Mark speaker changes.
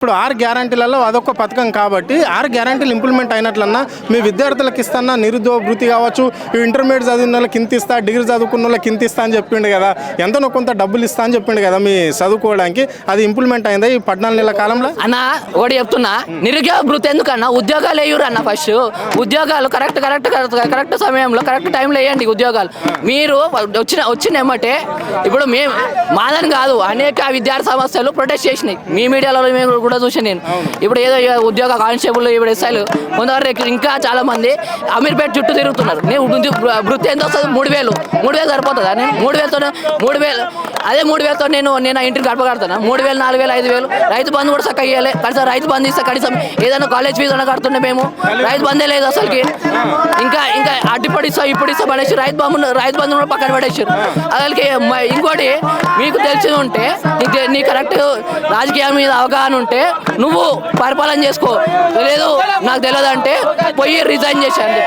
Speaker 1: ఇప్పుడు 6 గ్యారంటీలలో అదొక పథకం కాబట్టి 6 గ్యారంటీలు ఇంప్లిమెంట్ అయినట్లన్నా మీ విద్యార్థులకు ఇస్తానా నిరుద్యోగ వృత్తి కావచ్చు, ఇంటర్మీడియట్ చదివిన వాళ్ళకి ఇంత ఇస్తా, డిగ్రీ చదువుకున్న వాళ్ళకి ఇంత ఇస్తా అని చెప్పిండు కదా, ఎంతనో కొంత డబ్బులు ఇస్తా అని చెప్పిండు కదా మీ చదువుకోవడానికి. అది ఇంప్లిమెంట్ అయిందా ఈ 14 నెలల కాలంలో?
Speaker 2: అన్న ఒకటి చెప్తున్నా, నిరుద్యోగ వృత్తి ఎందుకన్నా ఉద్యోగాలు వేయరు అన్న. ఫస్ట్ ఉద్యోగాలు కరెక్ట్ సమయంలో కరెక్ట్ టైంలో వేయండి ఉద్యోగాలు. మీరు వచ్చిన ఏమంటే ఇప్పుడు మేము మాదని కాదు, అనేక విద్యార్థి సమస్యలు ప్రొటెస్ట్ చేసినాయి మీ మీడియాలో మేము కూడా చూసాను నేను. ఇప్పుడు ఏదో ఉద్యోగ కానిస్టేబుల్ ఇప్పుడు ఎస్ఐలు కొంతవరకు ఇంకా చాలా మంది అమీర్పేట చుట్టూ తిరుగుతున్నారు. నేను వృత్తి ఎంత వస్తుంది? 3,000 సరిపోతుందా? నేను 3,000 అదే 3,000తో నేను ఇంటిని గడప కడతాను. 3,000, 4,000, 5,000 రైతు బంధు కూడా చక్కగా ఇవ్వాలి. కనీసం రైతు బంధు ఇస్తే కనీసం ఏదైనా కాలేజ్ ఫీజు అన్న కడుతుండే. మేము రైతు బంధే లేదు అసలుకి. ఇంకా అడ్డుపడి ఇప్పుడు ఇస్తాం అనేసి రైతు బంధు కూడా పక్కన పడేసారు అసలుకి. ఇంకోటి మీకు తెలిసి ఉంటే నీ కరెక్ట్ రాజకీయాల మీద అవగాహన ఉంటే నువ్వు పరిపాలన చేసుకో. లేదు నాకు తెలియదు అంటే పోయి రిజైన్ చేశాను.